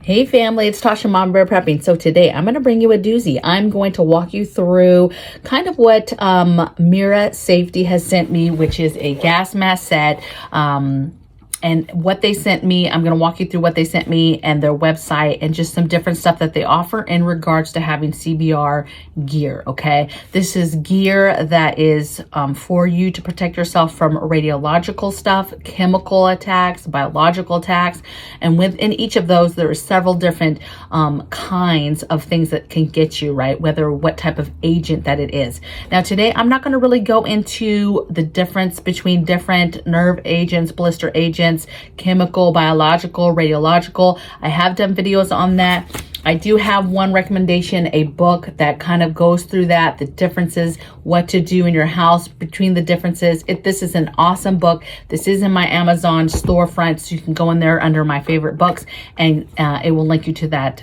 Hey family, it's Tasha, Mama Bear Prepping. So today I'm going to bring you a doozy. I'm going to walk you through kind of what MIRA Safety has sent me, which is a gas mask set. And what they sent me, I'm going to walk you through what they sent me and their website and just some different stuff that they offer in regards to having CBR gear, okay? This is gear that is for you to protect yourself from radiological stuff, chemical attacks, biological attacks. And within each of those, there are several different kinds of things that can get you, right? Whether what type of agent that it is. Now today, I'm not going to really go into the difference between different nerve agents, blister agents, chemical, biological, radiological. I have done videos on that. I do have one recommendation, a book that kind of goes through that, the differences, what to do in your house between the differences. This is an awesome book. This is in my Amazon storefront, so you can go in there under my favorite books and it will link you to that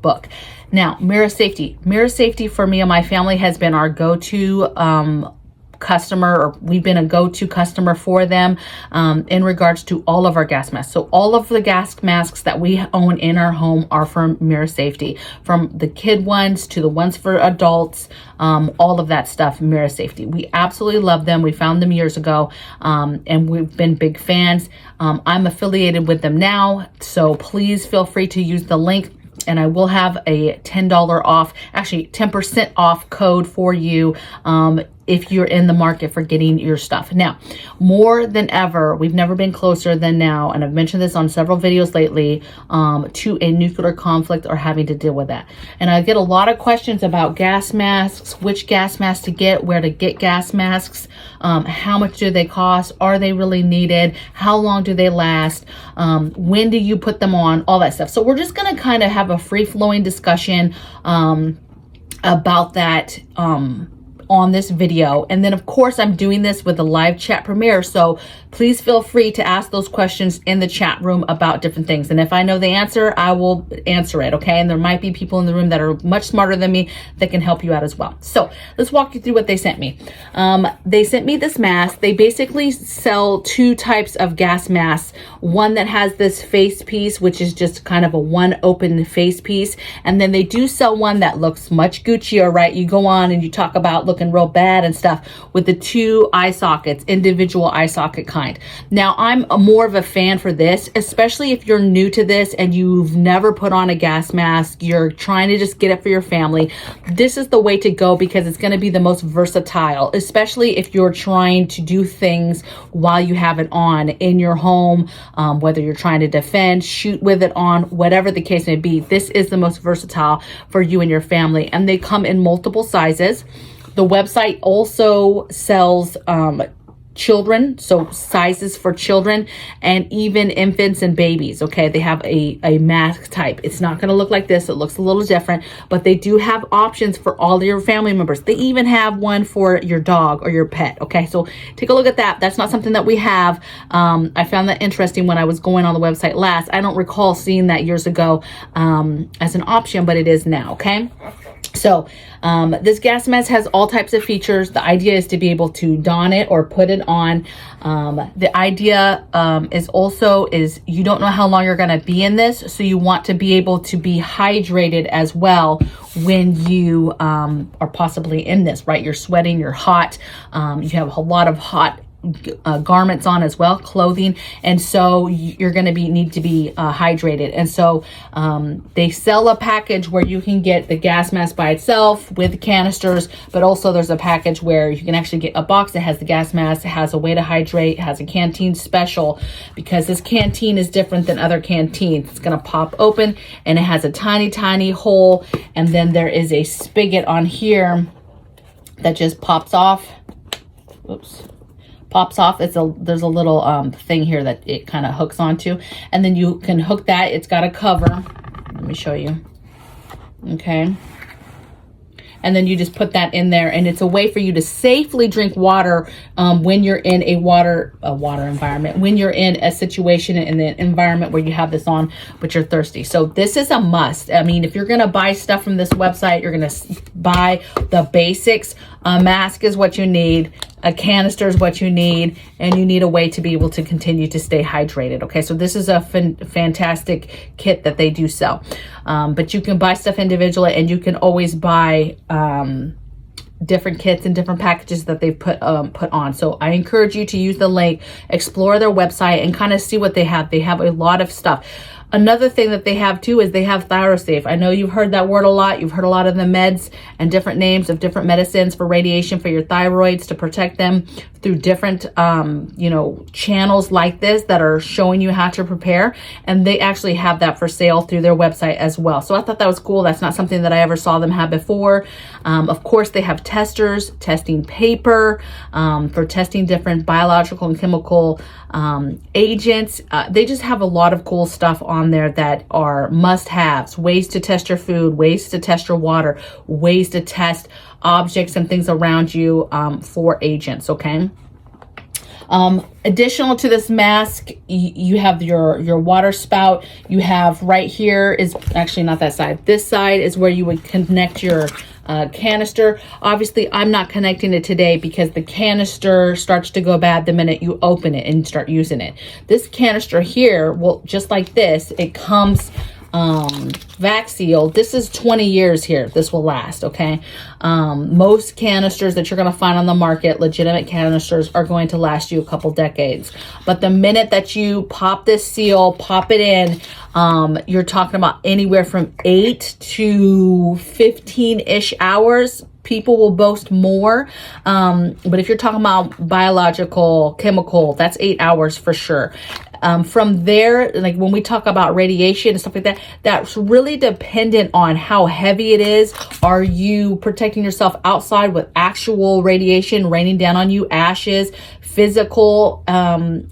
book. Now, MIRA Safety. MIRA Safety for me and my family has been our go-to customer, or we've been a go-to customer for them in regards to all of our gas masks. So all of the gas masks that we own in our home are from MIRA Safety, from the kid ones to the ones for adults, all of that stuff, MIRA Safety. We absolutely love them. We found them years ago and we've been big fans. I'm affiliated with them now, so please feel free to use the link. And I will have a $10 off, actually 10% off code for you if you're in the market for getting your stuff. Now, more than ever, we've never been closer than now, and I've mentioned this on several videos lately, to a nuclear conflict or having to deal with that. And I get a lot of questions about gas masks, which gas masks to get, where to get gas masks, how much do they cost, are they really needed, how long do they last, when do you put them on, all that stuff. So we're just gonna kind of have a free-flowing discussion about that on this video. And then of course I'm doing this with a live chat premiere, so please feel free to ask those questions in the chat room about different things, and if I know the answer, I will answer it, okay? And there might be people in the room that are much smarter than me that can help you out as well. So let's walk you through what they sent me. They sent me this mask. They basically sell two types of gas masks, one that has this face piece, which is just kind of a one open face piece, and then they do sell one that looks much Guccier, right? You go on and you talk about looking real bad and stuff with the two eye sockets, individual eye socket kind. Now, I'm more of a fan for this, especially if you're new to this and you've never put on a gas mask, you're trying to just get it for your family. This is the way to go because it's going to be the most versatile, especially if you're trying to do things while you have it on in your home, whether you're trying to defend, shoot with it on, whatever the case may be. This is the most versatile for you and your family, and they come in multiple sizes. The website also sells children, so sizes for children and even infants and babies, okay? They have a mask type. It's not going to look like this. It looks a little different, but they do have options for all of your family members. They even have one for your dog or your pet, okay? So take a look at that. That's not something that we have. I found that interesting when I was going on the website last. I don't recall seeing that years ago as an option, but it is now, okay? So this gas mask has all types of features. The idea is to be able to don it or put it on. The idea is you don't know how long you're going to be in this, so you want to be able to be hydrated as well when you are possibly in this, right? You're sweating, you're hot, you have a lot of hot garments on as well, clothing, and so you're going to need to be hydrated. And so they sell a package where you can get the gas mask by itself with canisters, but also there's a package where you can actually get a box that has the gas mask, it has a way to hydrate, it has a canteen special, because this canteen is different than other canteens. It's going to pop open and it has a tiny hole, and then there is a spigot on here that just pops off. Oops. Pops off. There's a little thing here that it kind of hooks onto, and then you can hook that. It's got a cover. Let me show you. Okay. And then you just put that in there, and it's a way for you to safely drink water when you're in a water environment, when you're in a situation in the environment where you have this on but you're thirsty. So this is a must. I mean, if you're gonna buy stuff from this website, you're gonna buy the basics A mask is what you need. A canister is what you need, and you need a way to be able to continue to stay hydrated. Okay, so this is a fantastic kit that they do sell. But you can buy stuff individually, and you can always buy different kits and different packages that they've put on. So I encourage you to use the link, explore their website, and kind of see what they have. They have a lot of stuff. Another thing that they have too is they have ThyroSafe. I know you've heard that word a lot. You've heard a lot of the meds and different names of different medicines for radiation for your thyroids to protect them through different, channels like this that are showing you how to prepare. And they actually have that for sale through their website as well. So I thought that was cool. That's not something that I ever saw them have before. Of course, they have testers, testing paper for testing different biological and chemical agents. They just have a lot of cool stuff on there that are must-haves, ways to test your food, ways to test your water, ways to test objects and things around you for agents. Okay. Additional to this mask, you have your water spout. You have right here is actually not that side. This side is where you would connect your canister. Obviously, I'm not connecting it today because the canister starts to go bad the minute you open it and start using it. This canister here, well, just like this, it comes vac sealed. This is 20 years here. This will last. Okay. Most canisters that you're going to find on the market, legitimate canisters, are going to last you a couple decades. But the minute that you pop this seal, pop it in, you're talking about anywhere from 8 to 15-ish hours. People will boast more. But if you're talking about biological, chemical, that's 8 hours for sure. From there, like when we talk about radiation and stuff like that, that's really dependent on how heavy it is. Are you protecting yourself outside with actual radiation raining down on you, ashes, physical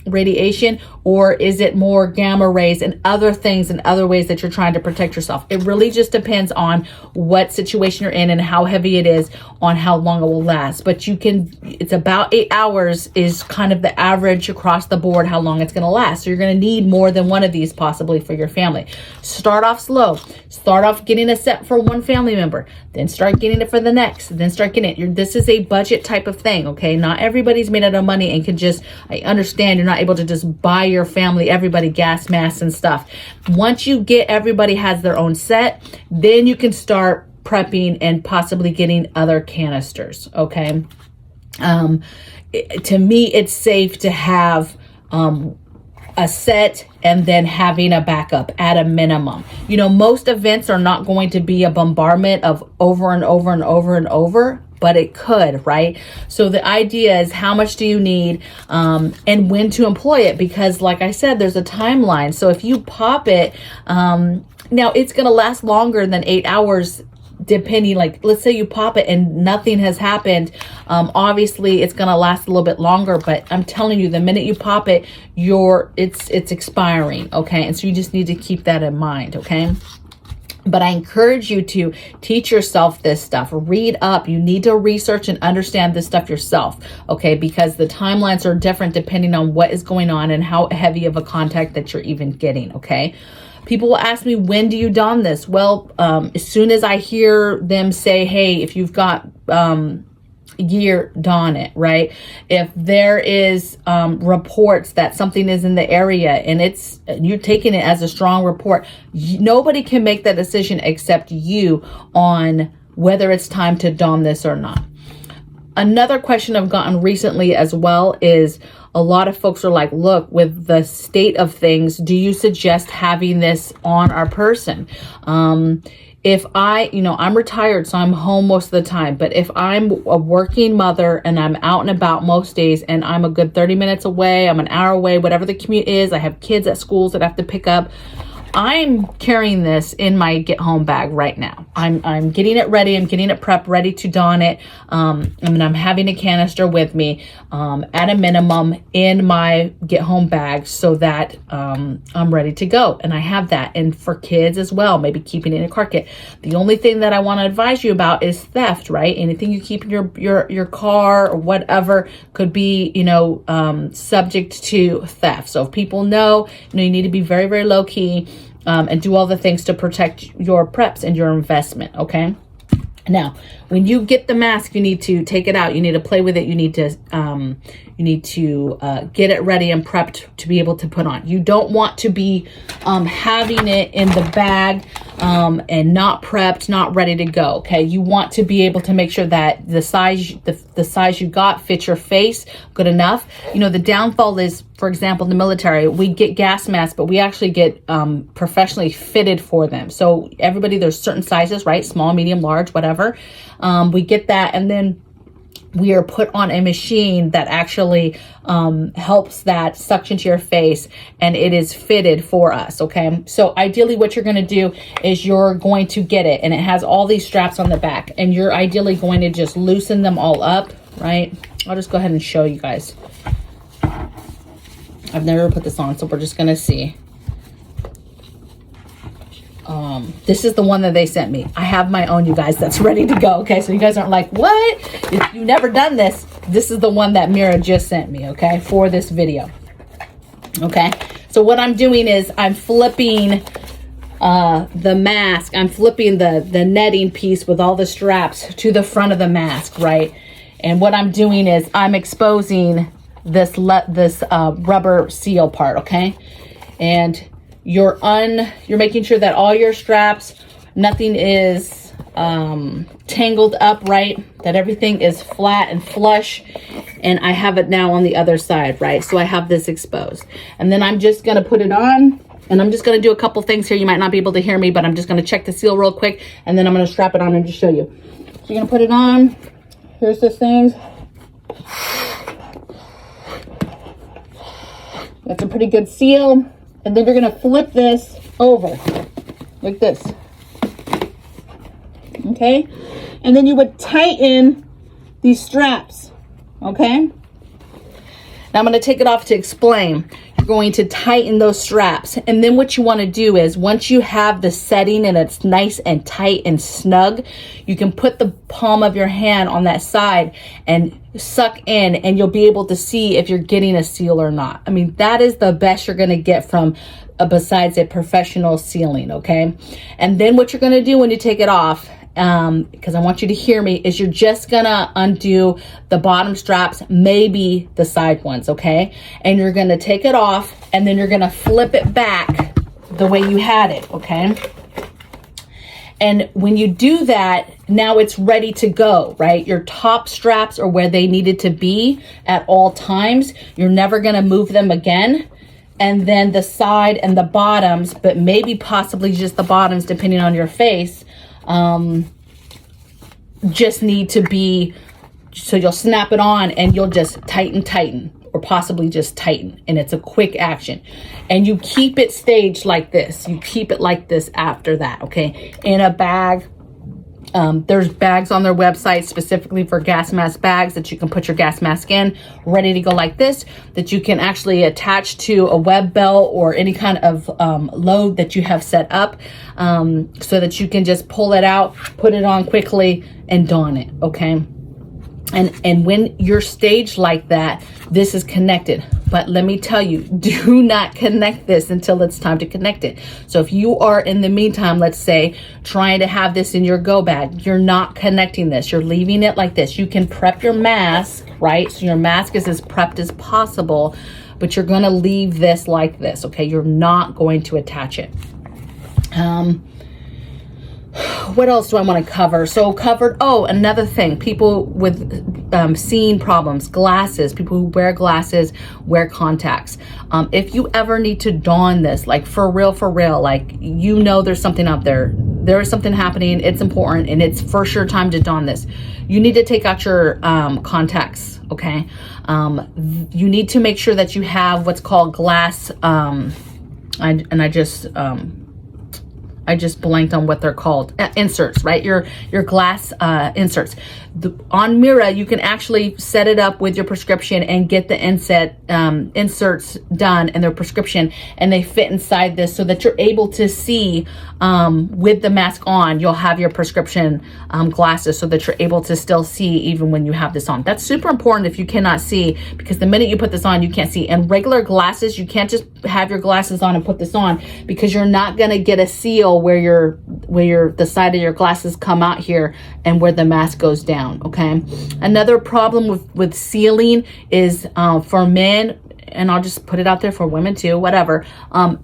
radiation, or is it more gamma rays and other things and other ways that you're trying to protect yourself? It really just depends on what situation you're in and how heavy it is, on how long it will last. But it's about 8 hours is kind of the average across the board how long it's going to last. So you're going to need more than one of these possibly for your family. Start off slow. Start off getting a set for one family member, then start getting it for the next, then start getting it. This is a budget type of thing, okay? Not everybody's made out of money and can just, I understand you're not able to just buy your family, everybody, gas masks and stuff. Once you get everybody has their own set, then you can start prepping and possibly getting other canisters, okay? To me, it's safe to have a set and then having a backup at a minimum. You know, most events are not going to be a bombardment of over and over and over and over, but it could, right? So the idea is how much do you need and when to employ it, because like I said, there's a timeline. So if you pop it, now it's going to last longer than 8 hours, depending, like let's say you pop it and nothing has happened. Obviously it's going to last a little bit longer, but I'm telling you, the minute you pop it, it's expiring. Okay. And so you just need to keep that in mind. Okay. But I encourage you to teach yourself this stuff. Read up. You need to research and understand this stuff yourself, okay? Because the timelines are different depending on what is going on and how heavy of a contact that you're even getting, okay? People will ask me, when do you don this? Well, as soon as I hear them say, hey, if you've got gear, don it, right? If there is reports that something is in the area and you're taking it as a strong report, nobody can make that decision except you on whether it's time to don this or not. Another question I've gotten recently as well is a lot of folks are like, look, with the state of things, do you suggest having this on our person? If I'm retired, so I'm home most of the time, but if I'm a working mother and I'm out and about most days and I'm a good 30 minutes away, I'm an hour away, whatever the commute is, I have kids at schools that I have to pick up, I'm carrying this in my get home bag right now. I'm getting it ready. I'm getting it prepped, ready to don it. And I'm having a canister with me at a minimum in my get home bag so that I'm ready to go. And I have that. And for kids as well, maybe keeping it in a car kit. The only thing that I want to advise you about is theft, right? Anything you keep in your car or whatever could be, subject to theft. So if people know, you need to be very, very low key. And do all the things to protect your preps and your investment, okay? Now, when you get the mask, you need to take it out. You need to play with it. You need to get it ready and prepped to be able to put on. You don't want to be having it in the bag and not prepped, not ready to go. Okay, you want to be able to make sure that the size you got fits your face good enough. You know, the downfall is, for example, in the military, we get gas masks, but we actually get professionally fitted for them. So everybody, there's certain sizes, right? Small, medium, large, whatever. We get that, and then we are put on a machine that actually helps that suction to your face, and it is fitted for us. Okay, so ideally what you're going to do is you're going to get it, and it has all these straps on the back, and you're ideally going to just loosen them all up, right? I'll just go ahead and show you guys. I've never put this on, so we're just going to see. This is the one that they sent me. I have my own, you guys, that's ready to go. Okay, so you guys aren't like, what? If you've never done this, this is the one that MIRA just sent me, okay, for this video. Okay, so what I'm doing is I'm flipping the mask. I'm flipping the netting piece with all the straps to the front of the mask, right? And what I'm doing is I'm exposing this rubber seal part, okay? And you're making sure that all your straps, nothing is tangled up, right? That everything is flat and flush. And I have it now on the other side, right? So I have this exposed. And then I'm just gonna put it on, and I'm just gonna do a couple things here. You might not be able to hear me, but I'm just gonna check the seal real quick, and then I'm gonna strap it on and just show you. So you're gonna put it on. Here's the thing. That's a pretty good seal. And then you're going to flip this over like this. Okay? And then you would tighten these straps. Okay? Now I'm going to take it off to explain. You're going to tighten those straps. And then what you want to do is, once you have the setting and it's nice and tight and snug, you can put the palm of your hand on that side and suck in, and you'll be able to see if you're getting a seal or not. I mean, that is the best you're going to get from besides a professional sealing. Okay? And then what you're going to do when you take it off, because I want you to hear me, is you're just gonna undo the bottom straps, maybe the side ones, okay? And you're gonna take it off, and then you're gonna flip it back the way you had it, okay? And when you do that, now it's ready to go, right? Your top straps are where they needed to be at all times. You're never gonna move them again. And then the side and the bottoms, but maybe possibly just the bottoms, depending on your face, just need to be, so you'll snap it on and you'll just tighten, or possibly just tighten, and it's a quick action. And you keep it staged like this. You keep it like this after that, okay? In a bag. There's bags on their website specifically for gas mask bags that you can put your gas mask in, ready to go like this, that you can actually attach to a web belt or any kind of load that you have set up, so that you can just pull it out, put it on quickly, and don it, okay? And when you're staged like that, this is connected. But let me tell you, do not connect this until it's time to connect it. So if you are, in the meantime, let's say, trying to have this in your go bag, you're not connecting this. You're leaving it like this. You can prep your mask, right? So your mask is as prepped as possible, but you're going to leave this like this, okay? You're not going to attach it. What else do I want to cover? So covered, another thing, people with seeing problems, glasses, people who wear glasses, wear contacts. If you ever need to don this, like for real, like, you know, there's something out there, there is something happening, it's important, and it's for sure time to don this. You need to take out your contacts, okay? You need to make sure that you have what's called glass, I just blanked on what they're called. Inserts, right? Your glass inserts. On MIRA, you can actually set it up with your prescription and get the inserts done in their prescription, and they fit inside this so that you're able to see with the mask on. You'll have your prescription glasses so that you're able to still see even when you have this on. That's super important if you cannot see, because the minute you put this on, you can't see. And regular glasses, you can't just have your glasses on and put this on, because you're not going to get a seal seal where the side of your glasses come out here and where the mask goes down. Okay. Another problem with sealing is for men, and I'll just put it out there for women too, whatever,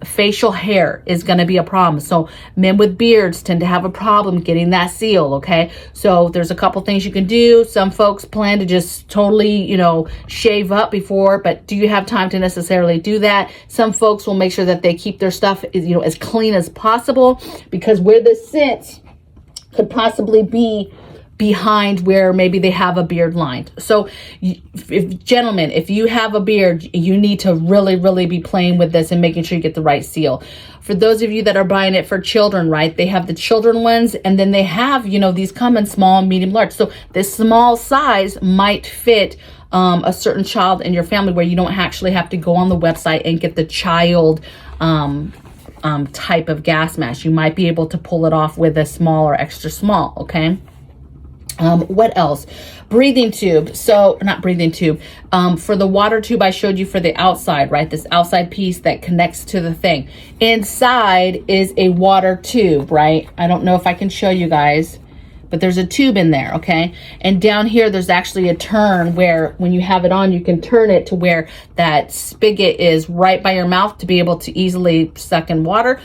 facial hair is going to be a problem. So men with beards tend to have a problem getting that seal, okay? So there's a couple things you can do. Some folks plan to just totally, shave up before, but do you have time to necessarily do that? Some folks will make sure that they keep their stuff, as clean as possible, because where this sits could possibly be behind where maybe they have a beard line. So gentlemen, if you have a beard, you need to really, really be playing with this and making sure you get the right seal. For those of you that are buying it for children, right, they have the children ones, and then they have, these come in small, medium, large. So this small size might fit a certain child in your family, where you don't actually have to go on the website and get the child type of gas mask. You might be able to pull it off with a small or extra small, okay? What else? Breathing tube. So not breathing tube. For the water tube I showed you for the outside, right? This outside piece that connects to the thing. Inside is a water tube, right? I don't know if I can show you guys, but there's a tube in there, okay? And down here, there's actually a turn where when you have it on, you can turn it to where that spigot is right by your mouth to be able to easily suck in water,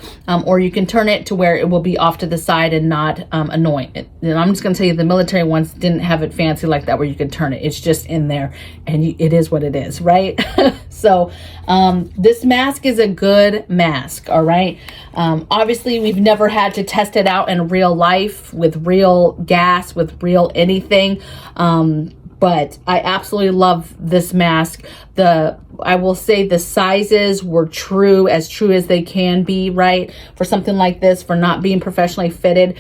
or you can turn it to where it will be off to the side and not annoying. And I'm just gonna tell you, the military ones didn't have it fancy like that where you can turn it. It's just in there, and it is what it is, right? So this mask is a good mask, all right? Obviously, we've never had to test it out in real life with real gas, with real anything, but I absolutely love this mask. I will say the sizes were true as they can be, right? For something like this, for not being professionally fitted,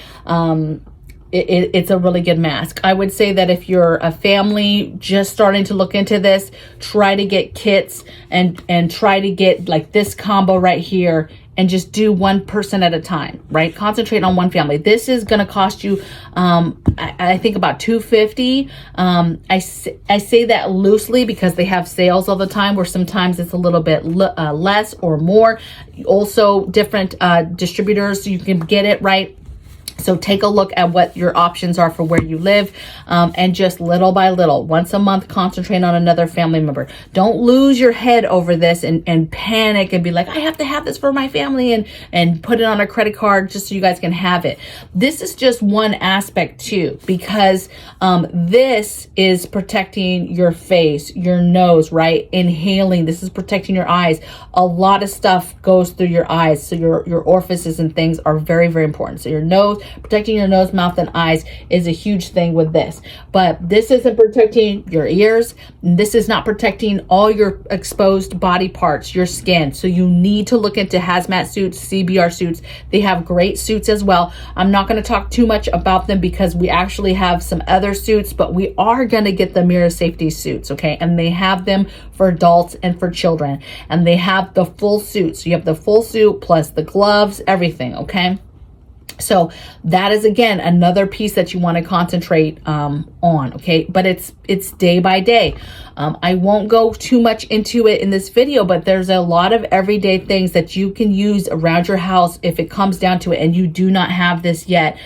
it's a really good mask. I would say that if you're a family just starting to look into this, try to get kits and try to get like this combo right here, and just do one person at a time, right? Concentrate on one family. This is gonna cost you, I think about $250. I say that loosely because they have sales all the time, where sometimes it's a little bit less or more. Also, different distributors, so you can get it, right? So take a look at what your options are for where you live, and just little by little, once a month, concentrate on another family member. Don't lose your head over this and panic and be like, I have to have this for my family, and put it on a credit card just so you guys can have it. This is just one aspect too, because this is protecting your face, your nose, right? Inhaling, this is protecting your eyes. A lot of stuff goes through your eyes, so your orifices and things are very, very important. So your nose, protecting your nose, mouth, and eyes is a huge thing with this. But this isn't protecting your ears. This is not protecting all your exposed body parts, your skin. So you need to look into hazmat suits, CBR suits. They have great suits as well. I'm not going to talk too much about them because we actually have some other suits, but we are going to get the MIRA safety suits, okay? And they have them for adults and for children. And they have the full suit. So you have the full suit plus the gloves, everything, okay? So that is, again, another piece that you want to concentrate on, okay? But it's day by day. I won't go too much into it in this video, but there's a lot of everyday things that you can use around your house if it comes down to it and you do not have this yet,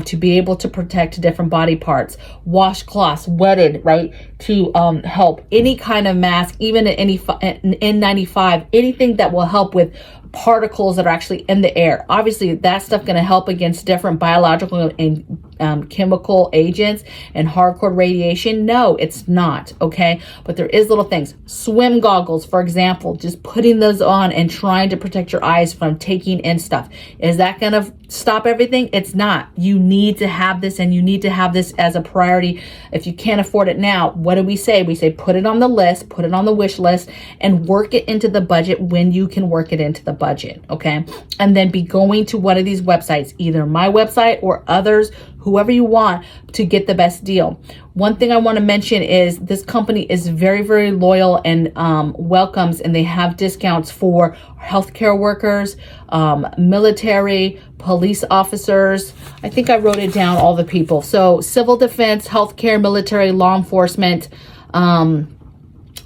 to be able to protect different body parts. Washcloths, wetted, right, to help. Any kind of mask, even an N95, anything that will help with particles that are actually in the air. Obviously, that stuff going to help against different biological and chemical agents and hardcore radiation. No, it's not, okay? But there is little things. Swim goggles, for example, just putting those on and trying to protect your eyes from taking in stuff. Is that going to stop everything? It's not. You need to have this, and you need to have this as a priority. If you can't afford it now, what do we say? We say put it on the list, put it on the wish list, and work it into the budget when you can work it into the budget, okay? And then be going to one of these websites, either my website or others, whoever you want, to get the best deal. One thing I want to mention is this company is very, very loyal and welcomes, and they have discounts for healthcare workers, military, police officers. I think I wrote it down, all the people. So civil defense, healthcare, military, law enforcement,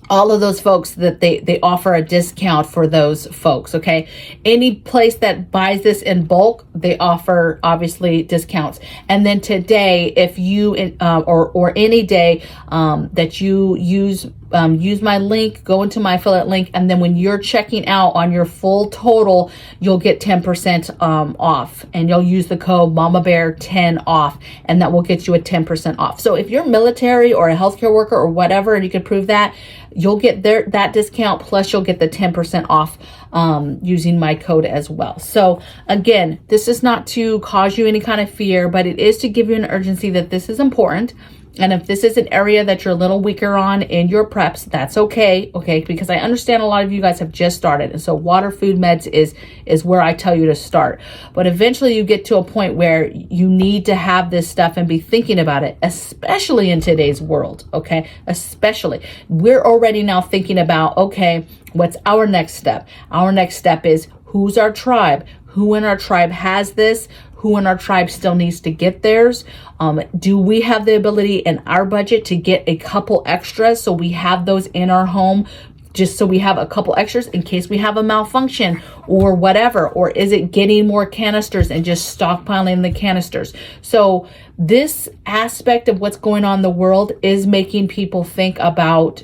all of those folks that they offer a discount for those folks. Okay, any place that buys this in bulk, they offer obviously discounts. And then today, if you or any day that you use my link, go into my affiliate link, and then when you're checking out on your full total, you'll get 10% off, and you'll use the code MAMABEAR10 off, and that will get you a 10% off. So if you're military or a healthcare worker or whatever, and you can prove that, you'll get that discount, plus you'll get the 10% off using my code as well. So again, this is not to cause you any kind of fear, but it is to give you an urgency that this is important. And if this is an area that you're a little weaker on in your preps, that's okay, because I understand a lot of you guys have just started. And so water, food, meds is where I tell you to start. But eventually you get to a point where you need to have this stuff and be thinking about it, especially in today's world, okay? Especially. We're already now thinking about, okay, what's our next step? Our next step is, who's our tribe? Who in our tribe has this? Who in our tribe still needs to get theirs? Do we have the ability in our budget to get a couple extras so we have those in our home, just so we have a couple extras in case we have a malfunction or whatever? Or is it getting more canisters and just stockpiling the canisters? So this aspect of what's going on in the world is making people think about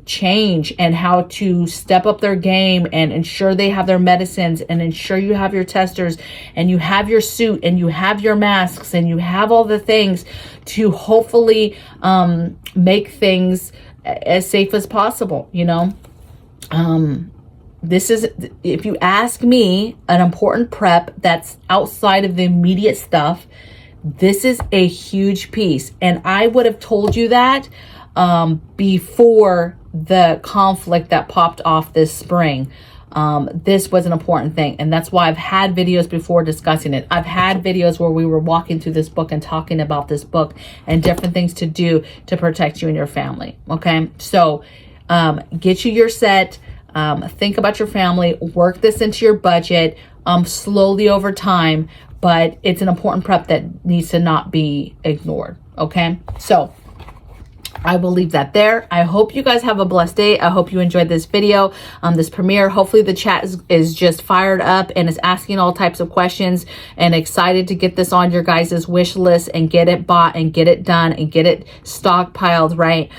change and how to step up their game and ensure they have their medicines, and ensure you have your testers, and you have your suit, and you have your masks, and you have all the things to hopefully make things as safe as possible, you know? This is, if you ask me, an important prep that's outside of the immediate stuff. This is a huge piece. And I would have told you that before the conflict that popped off this spring. This was an important thing. And that's why I've had videos before discussing it. I've had videos where we were walking through this book and talking about this book and different things to do to protect you and your family. Okay. So get you your set. Think about your family. Work this into your budget slowly over time. But it's an important prep that needs to not be ignored. Okay. So I will leave that there. I hope you guys have a blessed day. I hope you enjoyed this video, this premiere. Hopefully the chat is just fired up and is asking all types of questions, and excited to get this on your guys' wish list and get it bought and get it done and get it stockpiled, right?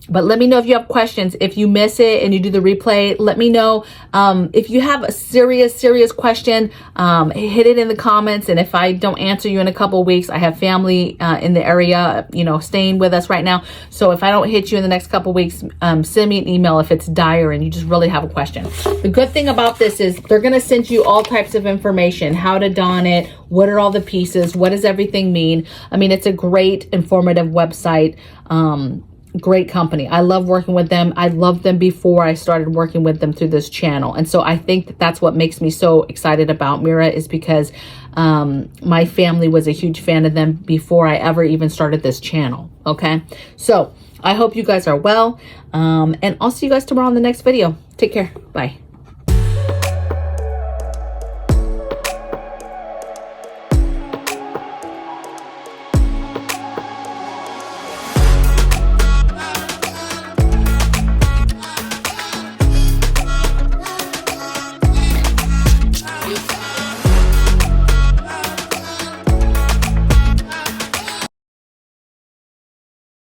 But let me know if you have questions. If you miss it and you do the replay, let me know. If you have a serious question, hit it in the comments. And if I don't answer you in a couple of weeks, I have family in the area, you know, staying with us right now. So if I don't hit you in the next couple of weeks, send me an email if it's dire and you just really have a question. The good thing about this is they're going to send you all types of information, how to don it, what are all the pieces, what does everything mean. I mean, it's a great informative website. Great company. I love working with them. I loved them before I started working with them through this channel. And so I think that that's what makes me so excited about MIRA, is because my family was a huge fan of them before I ever even started this channel. Okay. So I hope you guys are well. And I'll see you guys tomorrow on the next video. Take care. Bye.